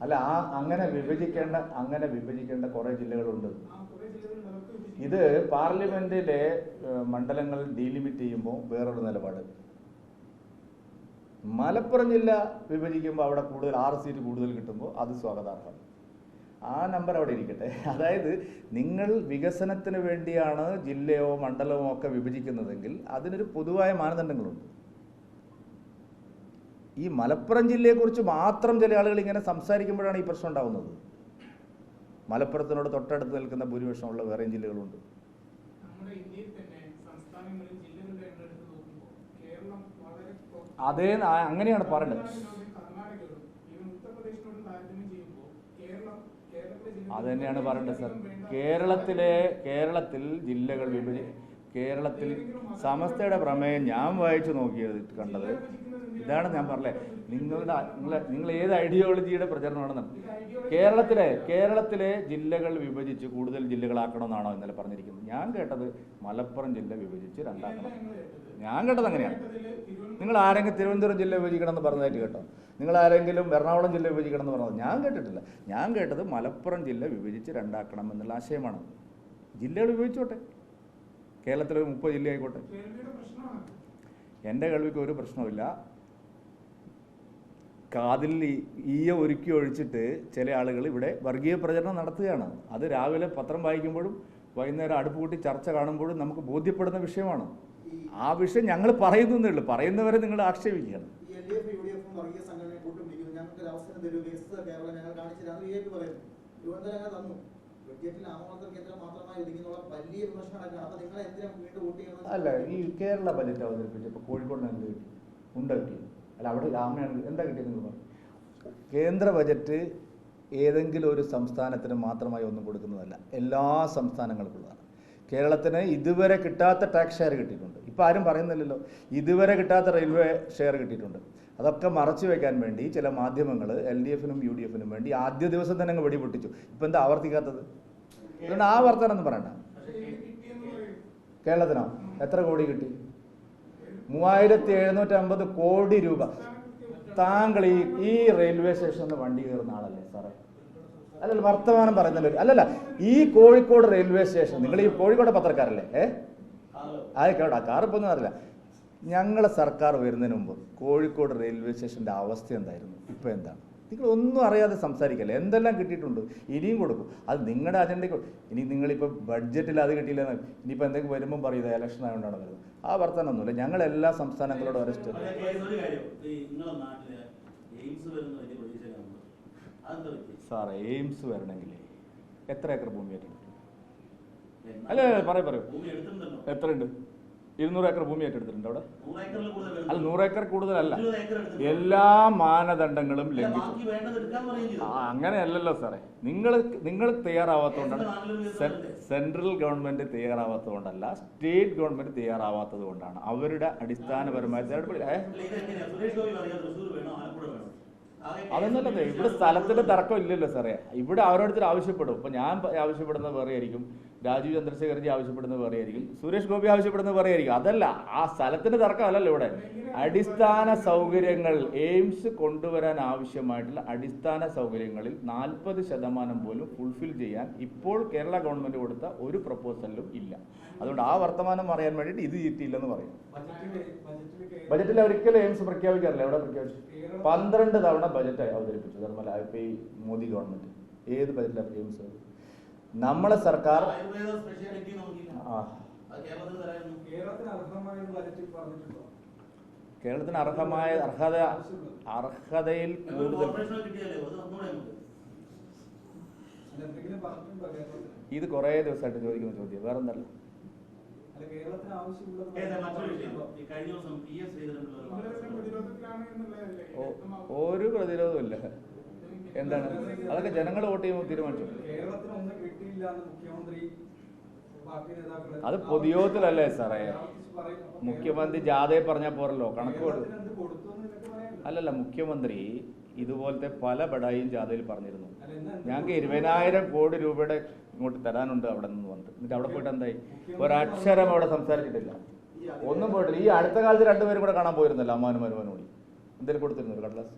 അല്ല അങ്ങനെ വിഭജിക്കേണ്ട കുറേ ജില്ലകളുണ്ട്. ഇത് പാർലമെന്റിലെ മണ്ഡലങ്ങൾ ഡീലിമിറ്റ് ചെയ്യുമ്പോൾ വേറൊരു നിലപാട്. മലപ്പുറം ജില്ല വിഭജിക്കുമ്പോൾ അവിടെ കൂടുതൽ 6 സീറ്റ് കൂടുതൽ കിട്ടുമ്പോൾ അത് സ്വാഗതാർഹം. ആ നമ്പർ അവിടെ ഇരിക്കട്ടെ. അതായത് നിങ്ങൾ വികസനത്തിന് വേണ്ടിയാണ് ജില്ലയോ മണ്ഡലമോ ഒക്കെ വിഭജിക്കുന്നതെങ്കിൽ അതിനൊരു പൊതുവായ മാനദണ്ഡങ്ങളുണ്ട്. ഈ മലപ്പുറം ജില്ലയെക്കുറിച്ച് മാത്രം ചില ആളുകൾ ഇങ്ങനെ സംസാരിക്കുമ്പോഴാണ് ഈ പ്രശ്നം ഉണ്ടാകുന്നത്. മലപ്പുറത്തിനോട് തൊട്ടടുത്ത് നിൽക്കുന്ന ഭൂരിപക്ഷമുള്ള വേറെയും ജില്ലകളുണ്ട്. അതേ അങ്ങനെയാണ് പറയേണ്ടത്. അതുതന്നെയാണ് പറയേണ്ടത് സർ. കേരളത്തിൽ ജില്ലകൾ കേരളത്തിൽ സമസ്തയുടെ പ്രമേയം ഞാൻ വായിച്ചു നോക്കിയത് കണ്ടത് ഇതാണ്. ഞാൻ പറഞ്ഞേ, നിങ്ങൾ ഏത് ഐഡിയോളജിയുടെ പ്രചരണമാണെന്ന്. കേരളത്തിലെ ജില്ലകൾ വിഭജിച്ച് കൂടുതൽ ജില്ലകളാക്കണമെന്നാണോ ഇന്നലെ പറഞ്ഞിരിക്കുന്നത്? ഞാൻ കേട്ടത് മലപ്പുറം ജില്ല വിഭജിച്ച് 2ആക്കണം. ഞാൻ കേട്ടത് അങ്ങനെയാണ്. നിങ്ങൾ ആരെങ്കിലും തിരുവനന്തപുരം ജില്ല വിഭജിക്കണം എന്ന് പറഞ്ഞതായിട്ട് കേട്ടോ? നിങ്ങൾ ആരെങ്കിലും എറണാകുളം ജില്ല വിഭജിക്കണം എന്ന് പറഞ്ഞത് ഞാൻ കേട്ടിട്ടില്ല. ഞാൻ കേട്ടത് മലപ്പുറം ജില്ല വിഭജിച്ച് 2ആക്കണം എന്നുള്ള ആശയമാണ്. ജില്ലകൾ വിഭജിച്ചോട്ടെ, കേരളത്തിൽ 30 ജില്ല ആയിക്കോട്ടെ. എൻ്റെ കേൾവിക്ക് ഒരു പ്രശ്നമില്ല. കാതിൽ ഈയ ഒരുക്കി ഒഴിച്ചിട്ട് ചില ആളുകൾ ഇവിടെ വർഗീയ പ്രചരണം നടത്തുകയാണ്. അത് രാവിലെ പത്രം വായിക്കുമ്പോഴും വൈകുന്നേരം അടുപ്പ് കൂട്ടി ചർച്ച കാണുമ്പോഴും നമുക്ക് ബോധ്യപ്പെടുന്ന വിഷയമാണ്. ആ വിഷയം ഞങ്ങൾ പറയുന്നേ ഉള്ളൂ. പറയുന്നവരെ നിങ്ങൾ ആക്ഷേപിക്കുകയാണ്. അല്ല, ഈ കേരള ബജറ്റ് അവതരിപ്പിച്ചപ്പോൾ കോഴിക്കോടിന് എന്ത് കിട്ടി? ഉണ്ടാക്കി. അല്ല, അവിടെ രാമയാണ് എന്താ കിട്ടിയത് നിങ്ങൾ പറഞ്ഞു? കേന്ദ്ര ബജറ്റ് ഏതെങ്കിലും ഒരു സംസ്ഥാനത്തിന് മാത്രമായി ഒന്നും കൊടുക്കുന്നതല്ല, എല്ലാ സംസ്ഥാനങ്ങൾക്കുള്ളതാണ്. കേരളത്തിന് ഇതുവരെ കിട്ടാത്ത ടാക്സ് ഷെയർ കിട്ടിയിട്ടുണ്ട്. ഇപ്പം ആരും പറയുന്നില്ലല്ലോ. ഇതുവരെ കിട്ടാത്ത റെയിൽവേ ഷെയർ കിട്ടിയിട്ടുണ്ട്. അതൊക്കെ മറച്ചു വെക്കാൻ വേണ്ടി ചില മാധ്യമങ്ങൾ LDFനും UDFനും വേണ്ടി ആദ്യ ദിവസം തന്നെ അങ്ങ് വെടിപൊട്ടിച്ചു. ഇപ്പം എന്താ ആവർത്തിക്കാത്തത്? അതുകൊണ്ട് ആ വർത്തമാനമൊന്നും പറയണ്ട. കേരളത്തിനോ എത്ര കോടി കിട്ടി? 3750 കോടി രൂപ. താങ്കൾ ഈ റെയിൽവേ സ്റ്റേഷനിൽ വണ്ടി കയറുന്ന ആളല്ലേ സാറേ? അല്ലല്ല, വർത്തമാനം പറയുന്നല്ലോ. അല്ലല്ല, ഈ കോഴിക്കോട് റെയിൽവേ സ്റ്റേഷൻ, നിങ്ങൾ ഈ കോഴിക്കോട് പത്രക്കാരല്ലേ? ആയിക്കോട്ടെ, കാറിപ്പോൾ ഒന്നും അറിയില്ല. ഞങ്ങളെ സർക്കാർ വരുന്നതിന് മുമ്പ് കോഴിക്കോട് റെയിൽവേ സ്റ്റേഷൻ്റെ അവസ്ഥ എന്തായിരുന്നു, ഇപ്പോൾ എന്താണ്? നിങ്ങൾ ഒന്നും അറിയാതെ സംസാരിക്കല്ലേ. എന്തെല്ലാം കിട്ടിയിട്ടുണ്ട്, ഇനിയും കൊടുക്കും. അത് നിങ്ങളുടെ അജണ്ടയ്ക്ക്. ഇനി നിങ്ങളിപ്പോൾ ബഡ്ജറ്റിൽ അത് കിട്ടിയില്ല, ഇനിയിപ്പോൾ എന്തെങ്കിലും വരുമ്പം പറയുന്നത് ഇലക്ഷൻ ആയതുകൊണ്ടാണ് വരുന്നത്. ആ വർത്തമാനമൊന്നുമില്ല. ഞങ്ങൾ എല്ലാ സംസ്ഥാനങ്ങളോടും അറസ്റ്റ്. സാർ, എയിംസ് വരണമെങ്കിൽ എത്ര ഏക്കർ ഭൂമി ഏറ്റെടുക്കും? അല്ല, പറയൂ, എത്രയുണ്ട്? 200 ഏക്കർ ഭൂമി ഏറ്റെടുത്തിട്ടുണ്ട് അവിടെ. അല്ല, 100 ഏക്കർ കൂടുതലല്ല, എല്ലാ മാനദണ്ഡങ്ങളും ലംഘിച്ചു. അങ്ങനെയല്ലല്ലോ സാറേ. നിങ്ങൾ തയ്യാറാവാത്തതുകൊണ്ടാണ്. സെൻട്രൽ ഗവൺമെന്റ് തയ്യാറാവാത്തതുകൊണ്ടല്ല, സ്റ്റേറ്റ് ഗവൺമെന്റ് തയ്യാറാവാത്തത് കൊണ്ടാണ്. അവരുടെ അടിസ്ഥാനപരമായ അതൊന്നുമല്ലേ. ഇവിടെ സ്ഥലത്തിന്റെ തർക്കം ഇല്ലല്ലോ സാറേ. ഇവിടെ ഓരോരുത്തർ ആവശ്യപ്പെടും. ഇപ്പൊ ഞാൻ ആവശ്യപ്പെടുന്നത് വേറെ ആയിരിക്കും, രാജീവ് ചന്ദ്രശേഖർജി ആവശ്യപ്പെടുന്നത് വേറെ ആയിരിക്കും, സുരേഷ് ഗോപി ആവശ്യപ്പെടുന്നത് വേറെ ആയിരിക്കും. അതല്ല, ആ സ്ഥലത്തിന്റെ തർക്കമല്ലല്ലോ ഇവിടെ. അടിസ്ഥാന സൗകര്യങ്ങൾ, എയിംസ് കൊണ്ടുവരാൻ ആവശ്യമായിട്ടുള്ള അടിസ്ഥാന സൗകര്യങ്ങളിൽ 40% പോലും ഫുൾഫിൽ ചെയ്യാൻ ഇപ്പോൾ കേരള ഗവൺമെന്റ് കൊടുത്ത ഒരു പ്രപ്പോസലിലും ഇല്ല. അതുകൊണ്ട് ആ വർത്തമാനം അറിയാൻ വേണ്ടിയിട്ട് ഇത് കിട്ടിയില്ലെന്ന് പറയും. ബജറ്റിൽ ഒരിക്കലും എയിംസ് പ്രഖ്യാപിക്കാറില്ല. എവിടെ പ്രഖ്യാപിച്ചു? 12 തവണ ബജറ്റായി അവതരിപ്പിച്ചു ധർമ്മല. ഇപ്പൊ ഈ മോദി ഗവൺമെന്റ് ഏത് ബജറ്റിലാണ് എയിംസ്? നമ്മളെ സർക്കാർ കേരളത്തിന് അർഹതയിൽ കൂടുതൽ. ഇത് കുറേ ദിവസമായിട്ട് ചോദിക്കുന്ന ചോദ്യം, വേറെന്തല്ല. ഒരു പ്രതിരോധവും ഇല്ല. എന്താണ് അതൊക്കെ ജനങ്ങൾ വോട്ട് ചെയ്യുമ്പോൾ തീരുമാനിച്ചു. അത് പൊതുയോഗത്തിലല്ലേ സാറേ? മുഖ്യമന്ത്രി ജാഥയെ പറഞ്ഞാൽ പോരല്ലോ, കണക്ക് അല്ലല്ല. മുഖ്യമന്ത്രി ഇതുപോലത്തെ പല ബഡായും ജാഥയിൽ പറഞ്ഞിരുന്നു, ഞങ്ങൾക്ക് 20,000 കോടി രൂപയുടെ ഇങ്ങോട്ട് തരാനുണ്ട് അവിടെ നിന്ന് വന്നിട്ട്. എന്നിട്ട് അവിടെ പോയിട്ട് എന്തായി? ഒരക്ഷരം അവിടെ സംസാരിച്ചിട്ടില്ല, ഒന്നും പോയിട്ടില്ല. ഈ അടുത്ത കാലത്ത് 2 പേരും കൂടെ കാണാൻ പോയിരുന്നല്ലോ, അമ്മാനും മരുമാനും കൂടി. എന്തെങ്കിലും കൊടുത്തിരുന്നു ഒരു കടലാസ്?